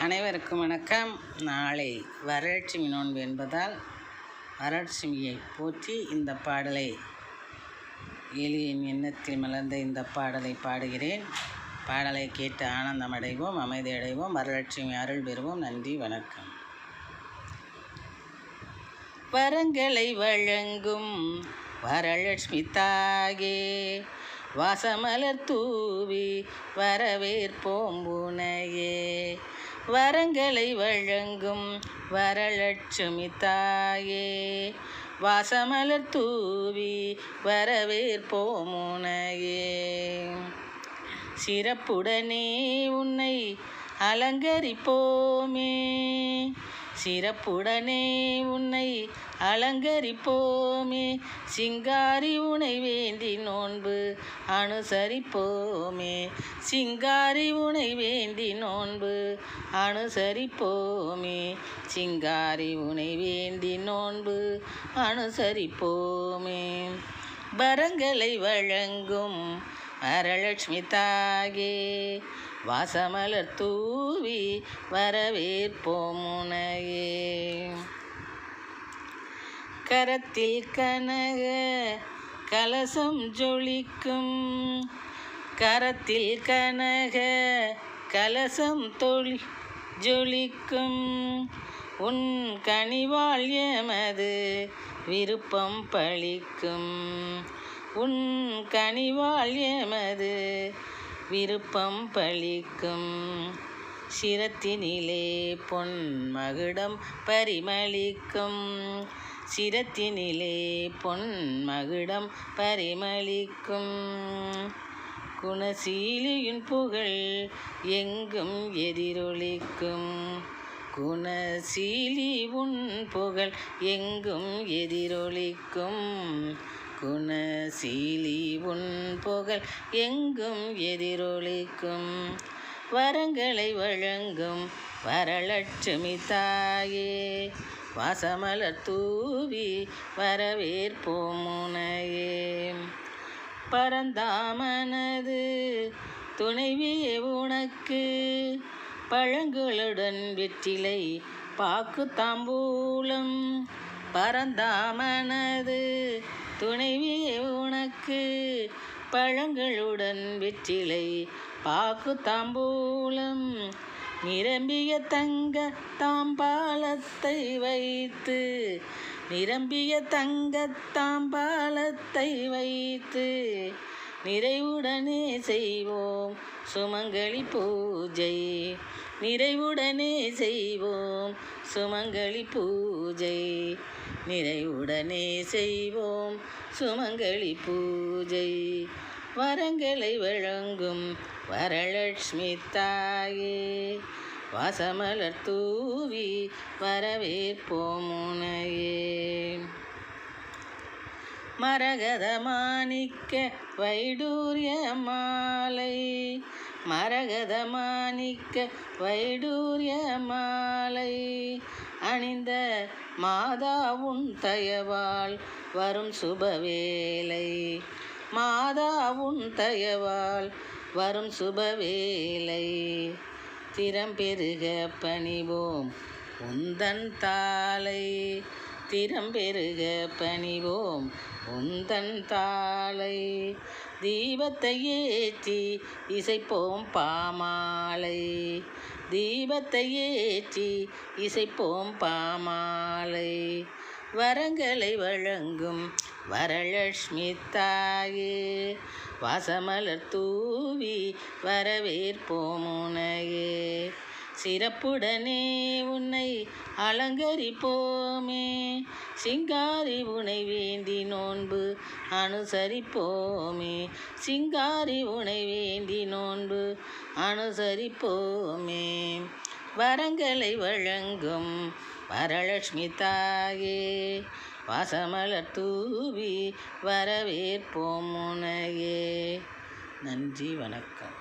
அனைவருக்கும் வணக்கம். நாளை வரலட்சுமி நோன்பு என்பதால் வரலட்சுமியை போற்றி இந்த பாடலை எளியின் எண்ணத்தில் மலர்ந்த இந்த பாடலை பாடுகிறேன். பாடலை கேட்டு ஆனந்தம் அடைவோம், அமைதி அடைவோம், வரலட்சுமி அருள் பெறுவோம். நன்றி, வணக்கம். வரங்களை வழங்கும் வரலட்சுமி தாயே, வாசமலர் தூவி வரவேற்போம் உனையே. வரங்களை வழங்கும் வரலட்சுமி தாயே, வாசமலர் தூவி வரவேற்போம் உனையே. சிறப்புடனே உன்னை அலங்கரிப்போமே, சிறப்புடனே உன்னை அலங்கரிப்போமே. சிங்காரி உனை வேண்டி நோன்பு அனுசரிப்போமே, சிங்காரி உனை வேண்டி நோன்பு அனுசரிப்போமே. சிங்காரி உனை வேண்டி நோன்பு அனுசரிப்போமே. வரங்களை வழங்கும் வரலட்சுமி தாயே, வாசமலர் தூவி வரவேற்போம் உனையே. கரத்தில் கனக கலசம் ஜொலிக்கும், கரத்தில் கனக கலசம் ஜொலிக்கும். உன் கனிவாள் எமது விருப்பம் பழிக்கும், உன் கனிவாள் எமது விருப்பம் பழிக்கும். சிரத்தினிலே பொன் மகுடம் பரிமளிக்கும், சிரத்தினிலே பொன் மகுடம் பரிமளிக்கும். குணசீலியின் புகழ் எங்கும் எதிரொலிக்கும், குணசீலி உன் புகழ் எங்கும் எதிரொலிக்கும். குணசீலி உன் புகழ் எங்கும் எதிரொலிக்கும். வரங்களை வழங்கும் வரலட்சுமி தாயே, வாசமலர் தூவி வரவேற்போம் உனையே. பரந்தாமனது துணைவியே உனக்கு, பழங்களுடன் வெற்றிலை பாக்கு தாம்பூலம். பரந்தாமனது துணைவியே உனக்கு, பழங்களுடன் வெற்றிலை பாக்கு தாம்பூலம். நிரம்பிய தங்க தாம்பாலத்தை வைத்து, நிரம்பிய தங்க தாம்பாலத்தை வைத்து, நிறைவுடனே செய்வோம் சுமங்கலி பூஜை, நிறைவுடனே செய்வோம் சுமங்கலி பூஜை, நிறைவுடனே செய்வோம் சுமங்கலி பூஜை. வரங்களை வழங்கும் வரலட்சுமி தாயே, வாசமலர் தூவி வரவேற்போம் உனையே. மரகத மாணிக்க வைடூரிய மாலை, மரகத மாணிக்க வைடூரிய மாலை அணிந்த மாதா உன் தயவால் வரும் சுபவேளை, மாதா உன் தயவால் வரும் சுபவேளை. திறம் பெருக பணிவோம் உந்தன் தாளை, திறம் பெருக பணிவோம் உந்தன் தாளை. தீபத்தை ஏற்றி இசைப்போம் பாமாலை, தீபத்தை ஏற்றி இசைப்போம் பாமாலை. வரங்களை வழங்கும் வரலட்சுமி தாயே, வாசமலர் தூவி வரவேற்போம் உனையே. சிறப்புடனே உன்னை அலங்கரிப்போமே, சிங்காரி உனை வேண்டி நோன்பு அனுசரிப்போமே, சிங்காரி உனை வேண்டி நோன்பு அனுசரிப்போமே. வரங்களை வழங்கும் வரலட்சுமி தாயே, வாசமலர் தூவி வரவேற்போம் உனையே. நன்றி, வணக்கம்.